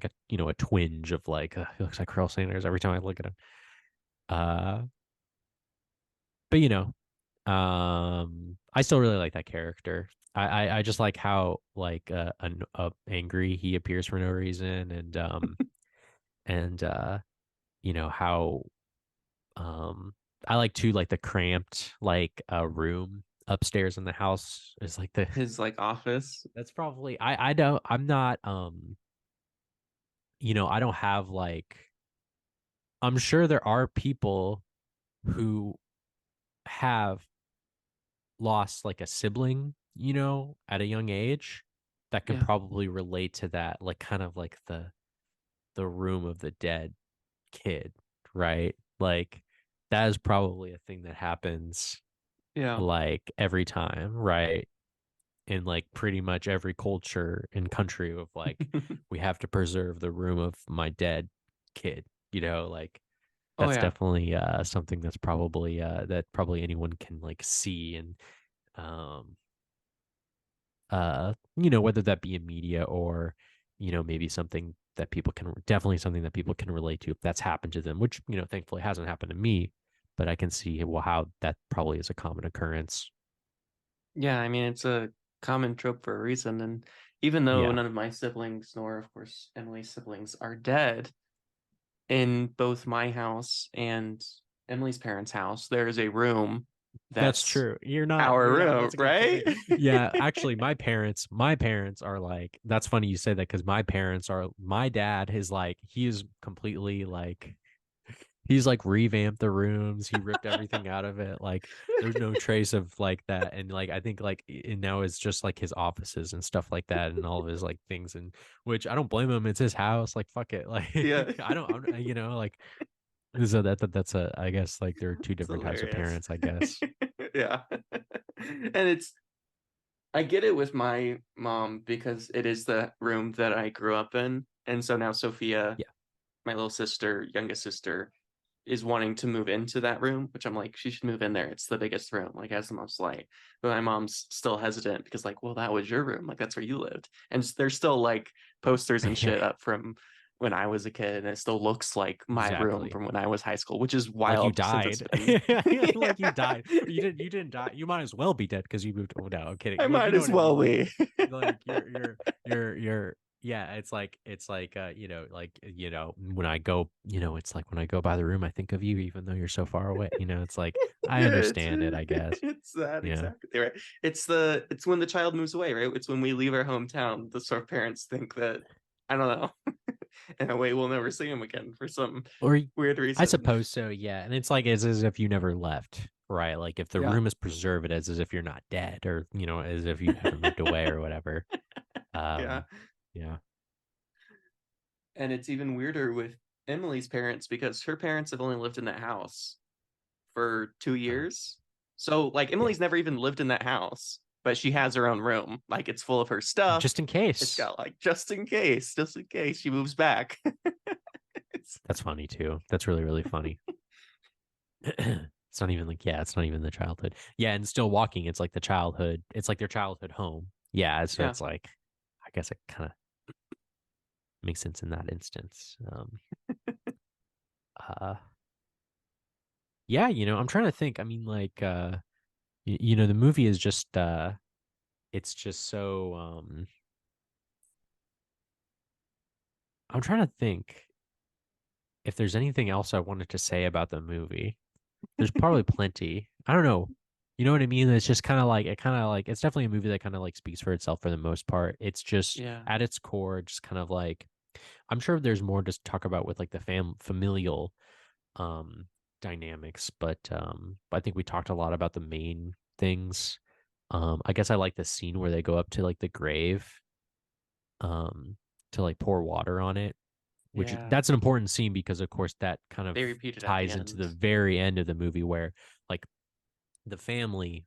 a you know a twinge of like he looks like Colonel Sanders every time I look at him. Uh, but you know, I still really like that character. I just like how like angry he appears for no reason and you know how um I like too like the cramped like room upstairs in the house is like the His like office. that's probably I don't I'm not you know I don't have like I'm sure there are people who have lost like a sibling, you know, at a young age that can Yeah. probably relate to that, like kind of like the room of the dead kid, right? Like that is probably a thing that happens Yeah. like every time, right? In like pretty much every culture and country of like we have to preserve the room of my dead kid, you know, like Oh that's yeah. definitely something that's probably that probably anyone can like see and um you know, whether that be in media or, you know, maybe something that people can definitely something that people can relate to if that's happened to them, which, you know, thankfully hasn't happened to me, but I can see well how that probably is a common occurrence. Yeah, I mean it's a common trope for a reason. And even though Yeah. none of my siblings, nor of course Emily's siblings, are dead, in both my house and Emily's parents' house, there is a room That's that's true. You're not. our Yeah, room, that's a good right? point. Yeah, actually, my parents are like. That's funny you say that because my parents are. My dad is like. He is completely like. He's like revamped the rooms. He ripped everything out of it. Like there's no trace of like that. And like I think like and now it's just like his offices and stuff like that and all of his like things and which I don't blame him. It's his house. Like fuck it. Like Yeah. I'm, you know like so that's a I guess like there are two It's different types of hilarious. parents I guess. Yeah. And it's I get it with my mom because it is the room that I grew up in. And so now Sophia, Yeah, my little sister, youngest sister, is wanting to move into that room, which I'm like, she should move in there. It's the biggest room, like has the most light. But my mom's still hesitant because, like, well, that was your room, like that's where you lived, and there's still like posters and yeah, shit up from when I was a kid, and it still looks like my room exactly. from when I was high school, which is Like you wild since it's died. been. Like you Yeah, died. You didn't die. You might as well be dead because you moved. Oh no, I'm kidding. I Like you might know as what I well mean. be. Like you're yeah, it's like you know, like you know, when I go, you know, it's like when I go by the room, I think of you, even though you're so far away. You know, it's like I Yeah, understand it, I guess. it's that Yeah. exactly right. It's when the child moves away, right? It's when we leave our hometown. The sort of parents think that I don't know. In a way, we'll never see him again for some Or weird I reason. suppose so, yeah. And it's like it's as if you never left, right? Like if the Yeah. room is preserved, it's as if you're not dead, or you know, as if you haven't moved away or whatever. Yeah. Yeah, And it's even weirder with Emily's parents because her parents have only lived in that house for two uh, years. So, like, yeah. Emily's never even lived in that house, but she has her own room. Like, it's full of her stuff. Just in It's case. got, like, just in case she moves back. It's, That's funny too. That's really, really funny. It's not even like, yeah, it's not even the childhood. Yeah, and still walking, it's like the childhood, it's like their childhood home. Yeah, so yeah. it's like, I guess it kind of makes sense in that instance. Uh, Yeah, I'm trying to think. I mean, like, the movie is just, it's just so, I'm trying to think if there's anything else I wanted to say about the movie. There's probably plenty. I don't know. You know what I mean? It's just kind of like, it's definitely a movie that kind of like speaks for itself for the most part. It's just Yeah, at its core, just kind of like, I'm sure there's more to talk about with like the familial um dynamics, but I think we talked a lot about the main things. I guess I like the scene where they go up to like the grave um to like pour water on it, which yeah. that's an important scene because of course that kind of They repeat it at the ties into the end. very end of the movie where like the family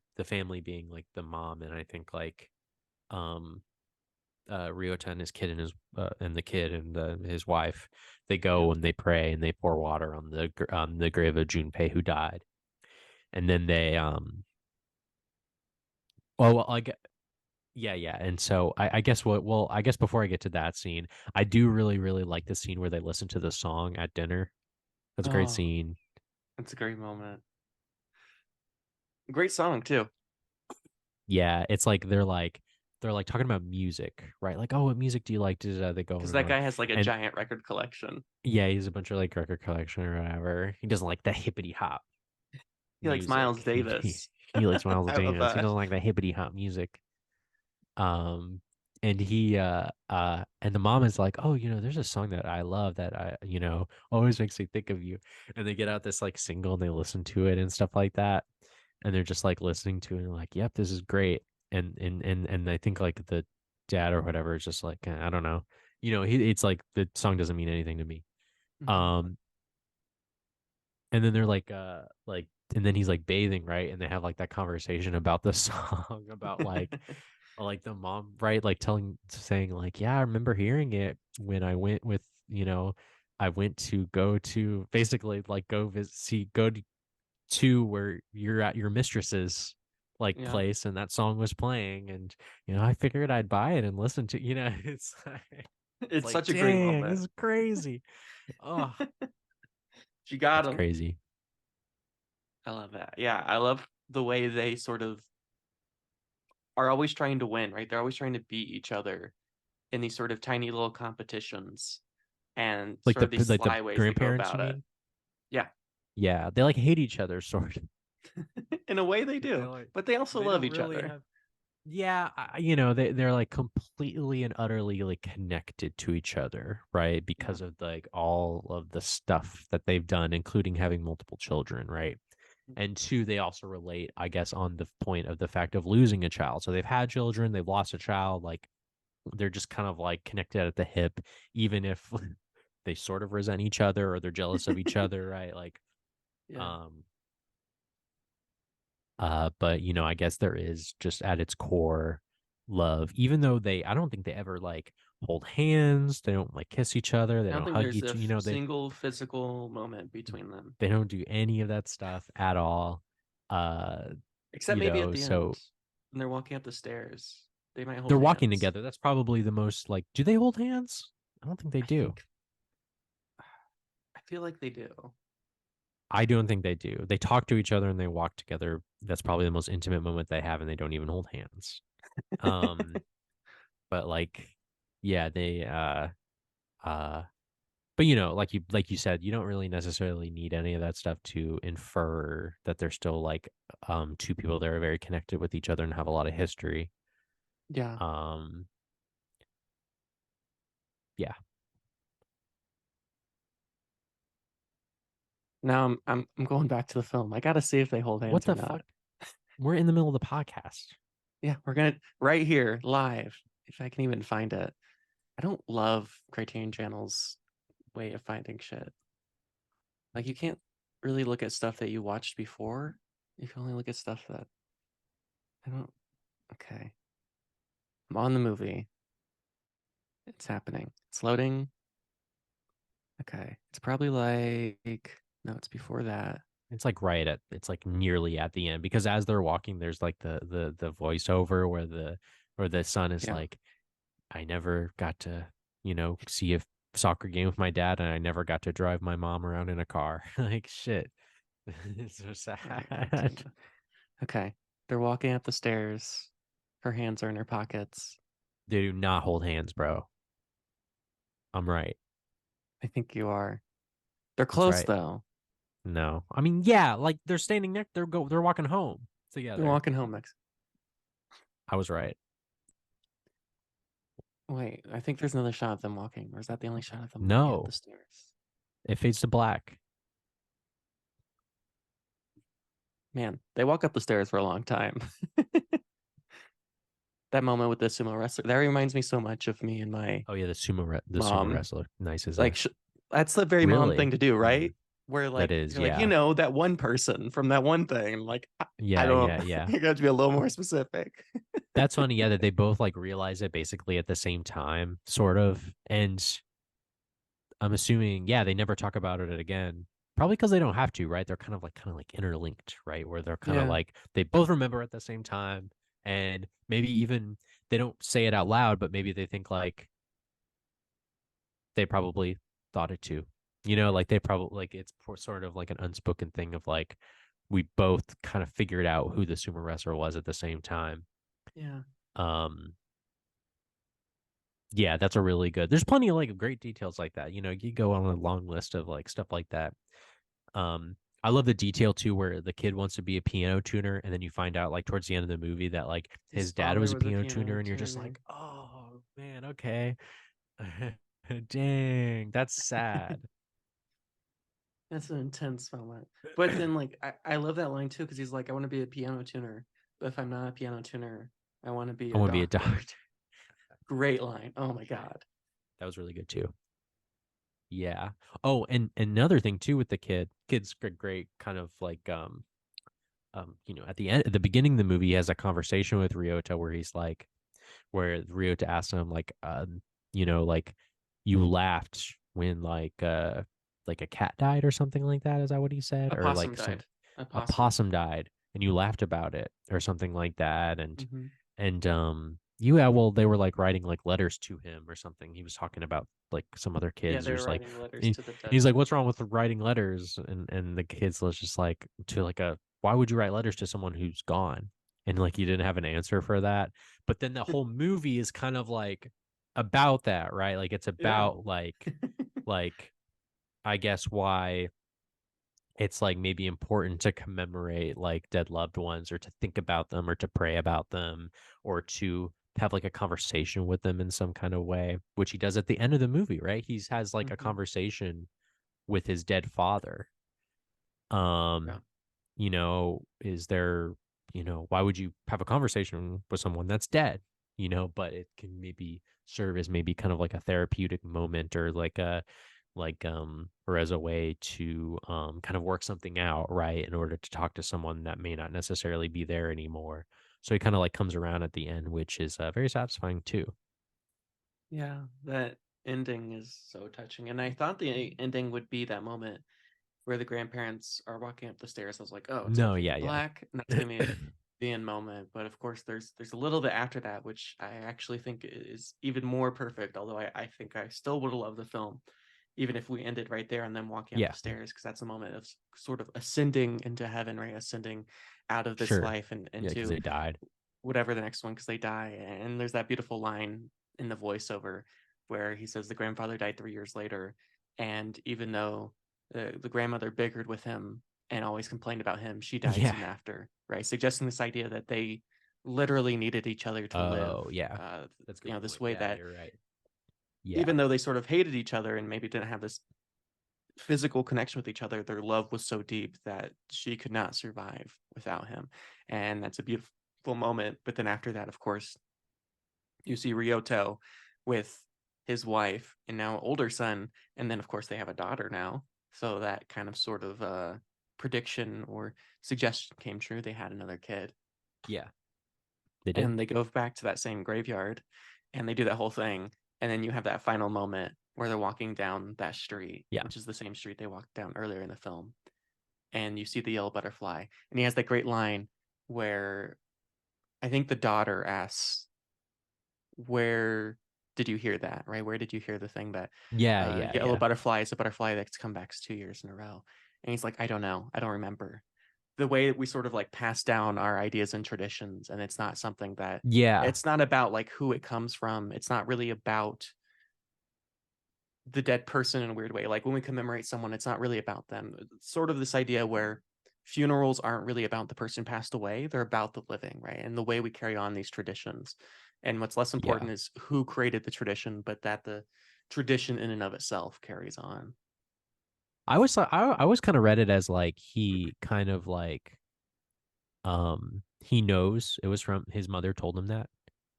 being like the mom and I think like um Ryota and his kid and the kid and his wife, they Yeah. go and they pray and they pour water on the grave of Junpei who died, and then they well like yeah, and so I guess I guess before I get to that scene, I do really like the scene where they listen to the song at dinner. That's a great Oh, scene. that's a great moment. Great song too, Yeah, it's like they're like talking about music, right? Like, oh, what music do you like? They go because and that like, guy has like a and giant record collection. yeah, he's a bunch of like record collection or whatever. He doesn't like the hippity hop He likes Miles music. Davis. He likes Miles I love Davis. He that. doesn't like the hippity hop music. Um, and and the mom is like, oh, there's a song that I love that always makes me think of you. And they get out this like single and they listen to it and stuff like that. And they're just like listening to it and like, yep, this is great. And I think like the dad or whatever is just like, I don't know. It's like the song doesn't mean anything to me. Mhm. Um, and then they're like and then he's like bathing, right? And they have like that conversation about the song, about like the mom, right? Like saying like, yeah, I remember hearing it when I went with, I went to go to basically like go visit see go to where you're at your mistress's like Yeah, place and that song was playing and I figured I'd buy it and listen to it's it's like such a great dang, moment. this is crazy. Oh, She got it's him. crazy. I love that. Yeah, I love the way they sort of are always trying to win, right? They're always trying to beat each other in these sort of tiny little competitions and Like sort of these the sly ways they go grandparents, you about it. mean? Yeah, Yeah, they like hate each other, sort of. in a way they They do, like but they also they love don't each really other. have. Yeah, they're like completely and utterly like connected to each other, right? Yeah. Because of like all of the stuff that they've done, including having multiple children, right? And two, they also relate, I guess, on the point of the fact of losing a child. So they've had children, they've lost a child, like they're just kind of like connected at the hip, even if they sort of resent each other or they're jealous of each other, right? Like, Yeah. um, but I guess there is just at its core love, even though I don't think they ever like hold hands, they don't like kiss each other, they I don't don't think hug there's a each, single physical moment between them, they don't do any of that stuff at all. Uh, except maybe at the end so when they're walking up the stairs. They might hold they're walking hands. together. That's probably the most like, do they hold hands? I don't think they I do. think, I feel like they do. I don't think they do. They talk to each other and they walk together. That's probably the most intimate moment they have, and they don't even hold hands. Um, but like, yeah, they uh but like you said, you don't really necessarily need any of that stuff to infer that they're still like two people that are very connected with each other and have a lot of history. Yeah. Um yeah. Now I'm going back to the film. I gotta see if they hold What hands or the not. fuck? We're in the middle of the podcast. Yeah, we're gonna right here live if I can even find it. I don't love Criterion Channel's way of finding shit. Like you can't really look at stuff that you watched before. You can only look at stuff that I don't. Okay, I'm on the movie. It's happening. It's loading. Okay, it's probably like no, it's before that. It's like it's like nearly at the end because as they're walking, there's like the voiceover where the son is Yeah, like, I never got to, see a soccer game with my dad and I never got to drive my mom around in a car. Like shit. It's so Oh my God, sad. Tina. Okay. They're walking up the stairs. Her hands are in her pockets. They do not hold hands, bro. I'm right. I think you are. They're That's close right. though. No. I mean, yeah, like they're standing there, they're walking home They're together. walking home next. I was right. Wait, I think there's another shot of them walking. Or is that the only shot of them walking up the No. stairs? It fades to black. Man, they walk up the stairs for a long time. That moment with the sumo wrestler, that reminds me so much of me and my Oh yeah, the sumo mom. wrestler. Nice, isn't Like, it? that's the very mom thing Really? to do, Mm, right? Where that like is, you're like, yeah. that one person from that one thing. Like, I Yeah, don't. yeah, yeah. You got to be a little more specific. That's funny, yeah, that they both like realize it basically at the same time, sort of. And I'm assuming, yeah, they never talk about it again. Probably because they don't have to, right? They're kind of like interlinked, right? Where they're kind of Yeah, like they both remember at the same time, and maybe even they don't say it out loud, but maybe they think like they probably thought it too. Like they probably like it's sort of like an unspoken thing of like we both kind of figured out who the sumo wrestler was at the same time. yeah. Um, yeah, that's a really good. There's plenty of like great details like that. You go on a long list of like stuff like that. I love the detail too where the kid wants to be a piano tuner, and then you find out like towards the end of the movie that like His his dad was father a was a piano piano tuner, and you're just tuner. like, oh man, okay. Dang, that's sad. That's an intense moment. But then, like, I love that line too because he's like, I want to be a piano tuner, but if I'm not a piano tuner, I want to be I a want to be a doctor. doctor. Great line. Oh my God. That was really good too. Yeah. Oh, and another thing too with the kid's great kind of like at the beginning of the movie he has a conversation with Ryota where he's like where Ryota asks him like you laughed when like a cat died or something like that. Is that what he said? A Or possum like died. A a possum. possum died and you laughed about it or something like that. And Hmm. and yeah, well, they were like writing like letters to him or something. He was talking about like some other Yeah, kids they were who's like writing letters he, to the dead he's like, what's father. wrong with writing letters? And the kids was just like to like a why would you write letters to someone who's gone? And like you didn't have an answer for that. But then the whole movie is kind of like about that, right? Like it's Yeah. about like I guess why it's like maybe important to commemorate like dead loved ones or to think about them or to pray about them or to have like a conversation with them in some kind of way, which he does at the end of the movie, right? He has like a Hmm. conversation with his dead father. Yeah. Um, is there, why would you have a conversation with someone that's dead? But it can maybe serve as maybe kind of like a therapeutic moment or or as a way to kind of work something out, right? In order to talk to someone that may not necessarily be there anymore. So he kind of like comes around at the end, which is very satisfying too. Yeah. That ending is so touching. And I thought the ending would be that moment where the grandparents are walking up the stairs. I was like, oh, it's gonna No, fade yeah, to yeah. black, and that's gonna be the end moment. But of course, there's a little bit after that, which I actually think is even more perfect. Although I think I still would have loved the film, even if we ended right there and then walking up Yeah, the stairs, because that's a moment of sort of ascending into heaven, right? Ascending out of this sure. life and Yeah, because into they died. whatever the next one, because they die. And there's that beautiful line in the voiceover where he says the grandfather died 3 years later, and even though the grandmother bickered with him and always complained about him, she died Yeah. soon after, right? Suggesting this idea that they literally needed each other to live, Oh, yeah. That's a good this point. way Yeah, that you're right. Yeah. even though they sort of hated each other and maybe didn't have this physical connection with each other, their love was so deep that she could not survive without him. And that's a beautiful moment. But then after that, of course, you see Ryoto with his wife and now older son, and then of course they have a daughter now. So that kind of sort of prediction or suggestion came true. They had another kid, Yeah, they did. and they go back to that same graveyard, and they do that whole thing, and then you have that final moment where they're walking down that street, Yeah. which is the same street they walked down earlier in the film, and you see the yellow butterfly, and he has that great line where I think the daughter asks, where did you hear that? Right? Where did you hear the thing that Yeah, yeah, yellow yeah. butterfly is a butterfly that's come back 2 years in a row? And he's like, I don't know. I don't remember. The way that we sort of like pass down our ideas and traditions, and it's not something that Yeah. it's not about like who it comes from. It's not really about the dead person in a weird way. Like when we commemorate someone, it's not really about them. It's sort of this idea where funerals aren't really about the person passed away, they're about the living, right? And the way we carry on these traditions. And what's less Yeah. important is who created the tradition, but that the tradition in and of itself carries on. I was kind of read it as like he kind of like he knows it was from his mother told him that,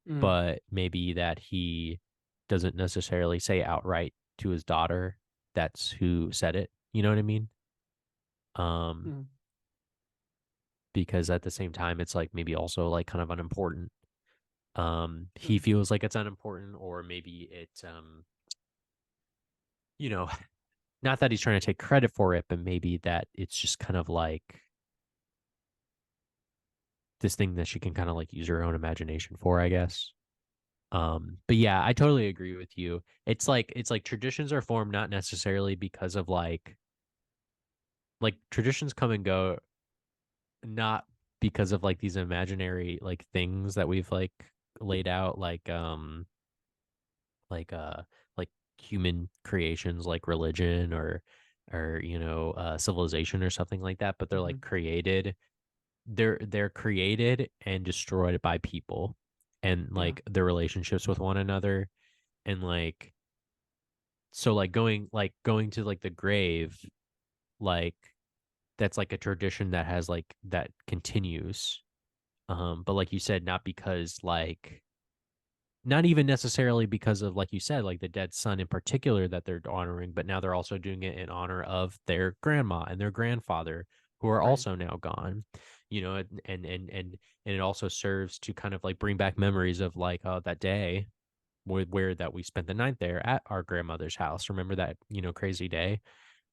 Mm, but maybe that he doesn't necessarily say outright to his daughter that's who said it. You know what I mean? Um, mm, because at the same time it's like maybe also like kind of unimportant. He mm. feels like it's unimportant, or maybe it you know, not that he's trying to take credit for it, but maybe that it's just kind of like this thing that she can kind of like use her own imagination for, I guess. But yeah, I totally agree with you. It's like traditions are formed not necessarily because of like traditions come and go not because of like these imaginary like things that we've like laid out like uh like human creations like religion or civilization or something like that, but they're like Mhm. created they're created and destroyed by people and Yeah, like their relationships with one another and like so like going to like the grave like that's like a tradition that has like that continues but like you said not because like not even necessarily because of like you said like the dead son in particular that they're honoring, but now they're also doing it in honor of their grandma and their grandfather who are right. also now gone, and it also serves to kind of like bring back memories of like that day where that we spent the night there at our grandmother's house. Remember that crazy day?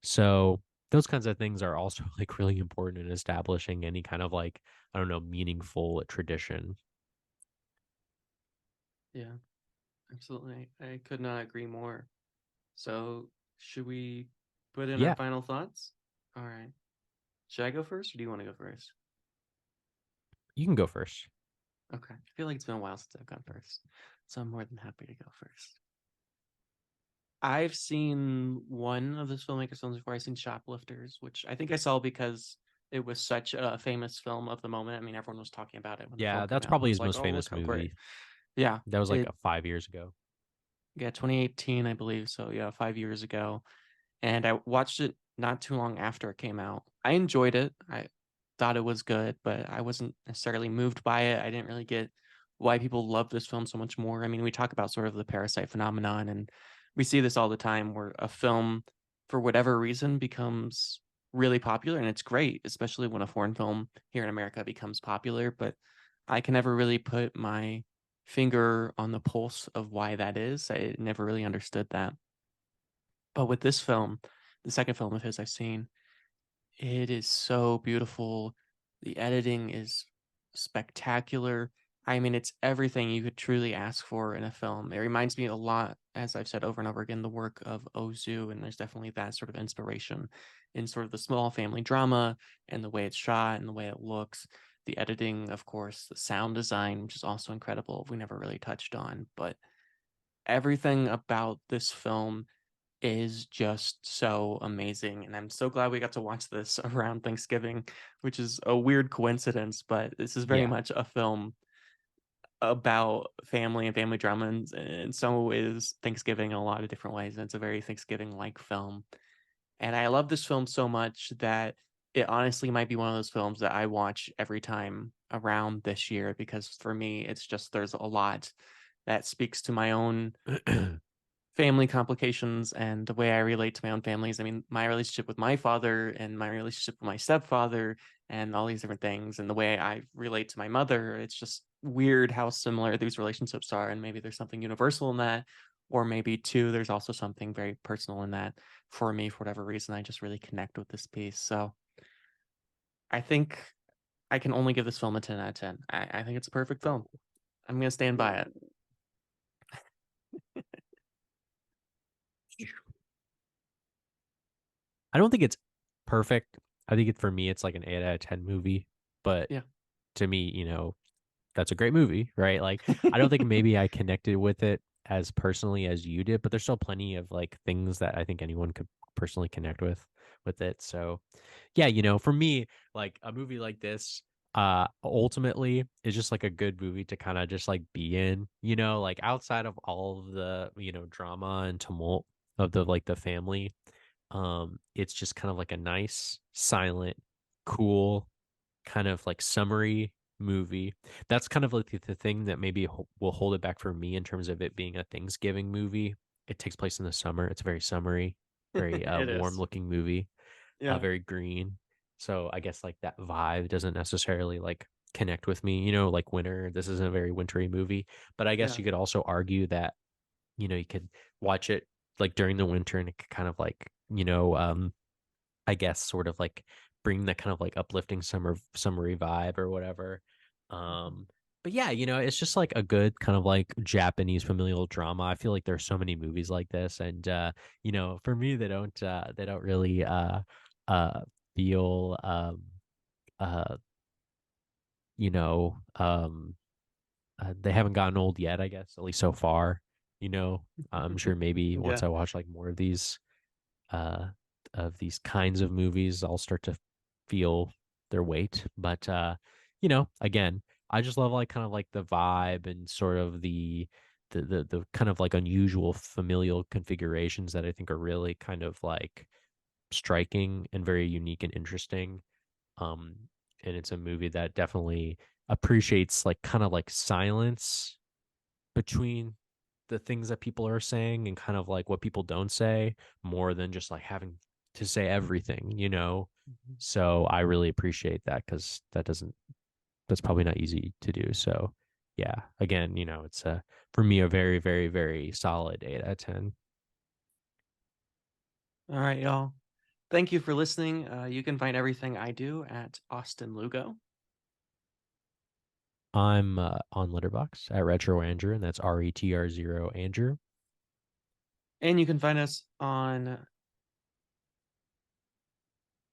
So those kinds of things are also like really important in establishing any kind of like I don't know meaningful tradition. Yeah, absolutely. I could not agree more. So, should we put in our Yeah, final thoughts? All right. Should I go first or do you want to go first? you can go first. Okay. I feel like it's been a while since I've gone first. So I'm more than happy to go first. I've seen one of this filmmaker's films before. I've seen Shoplifters, which I think I saw because it was such a famous film of the moment. I mean, everyone was talking about it when the film Yeah, came that's out. It probably was his like, most oh, look famous how great. movie. Yeah. That was like It 5 years ago. yeah, 2018, I believe. So yeah, 5 years ago. And I watched it not too long after it came out. I enjoyed it. I thought it was good, but I wasn't necessarily moved by it. I didn't really get why people love this film so much more. I mean, we talk about sort of the parasite phenomenon, and we see this all the time where a film, for whatever reason, becomes really popular, and it's great, especially when a foreign film here in America becomes popular. But I can never really put my finger on the pulse of why that is. I never really understood that. But with this film, the second film of his I've seen, it is so beautiful. The editing is spectacular. I mean, it's everything you could truly ask for in a film. It reminds me a lot, as I've said over and over again, the work of Ozu, and there's definitely that sort of inspiration in sort of the small family drama and the way it's shot and the way it looks. The editing, of course, the sound design, which is also incredible, we never really touched on, but everything about this film is just so amazing. And I'm so glad we got to watch this around Thanksgiving, which is a weird coincidence, but this is very Yeah. much a film about family and family drama. And so is Thanksgiving in a lot of different ways. And it's a very Thanksgiving like film. And I love this film so much that it honestly might be one of those films that I watch every time around this year because for me, it's just there's a lot that speaks to my own family complications and the way I relate to my own families. I mean, my relationship with my father and my relationship with my stepfather and all these different things and the way I relate to my mother, it's just weird how similar these relationships are. And maybe there's something universal in that, or maybe too, there's also something very personal in that for me, for whatever reason. I just really connect with this piece. So I think I can only give this film a 10 out of 10. I think it's a perfect film. I'm going to stand by it. I don't think it's perfect. I think for me, it's like an 8 out of 10 movie. But Yeah. to me, that's a great movie, right? Like, I don't think maybe I connected with it as personally as you did, but there's still plenty of like things that I think anyone could personally connect with it. So, yeah, for me, like a movie like this, ultimately is just like a good movie to kind of just like be in, like outside of all of the, drama and tumult of the family. It's just kind of like a nice, silent, cool, kind of like summary movie. That's kind of like the thing that maybe will hold it back for me in terms of it being a Thanksgiving movie. It takes place in the summer. It's very summery, very It warm is. looking movie, Yeah. very green. So I guess like that vibe doesn't necessarily like connect with me, like winter. This isn't a very wintry movie, but I guess Yeah. you could also argue that, you could watch it like during the winter and it could kind of like, I guess sort of like bring that kind of like uplifting summery vibe or whatever. Mhm. Um, but yeah, it's just like a good kind of like Japanese familial drama. I feel like there's so many movies like this, and for me, they don't really uh feel uh you know they haven't gotten old yet. I guess at least so far. I'm sure maybe once Yeah. I watch like more uh of these kinds of movies, I'll start to feel their weight. But again, I just love like kind of like the vibe and sort of the kind of like unusual familial configurations that I think are really kind of like striking and very unique and interesting. Um and it's a movie that definitely appreciates like kind of like silence between the things that people are saying and kind of like what people don't say more than just like having to say everything. Mhm. So I really appreciate that because that's probably not easy to do. So yeah, again, it's for me a very, very, very solid 8 out of 10. All right, y'all. Thank you for listening. You can find everything I do at Austin Lugo. I'm on Letterbox at Retro Andrew, and that's RETR0 Andrew. And you can find us on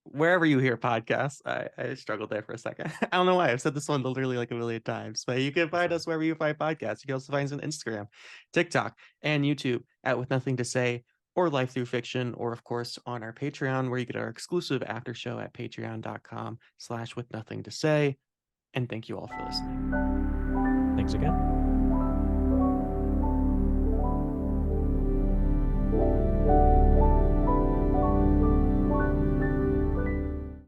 wherever you hear podcasts. I struggled there for a second. I don't know why. I've said this one literally like a million times, but you can That's find fine. us wherever you find podcasts. You can also find us on Instagram, TikTok, and YouTube at With Nothing to Say or Life Through Fiction, or of course on our Patreon, where you get our exclusive after show at patreon.com/with nothing to say. And thank you all for listening. Thanks again.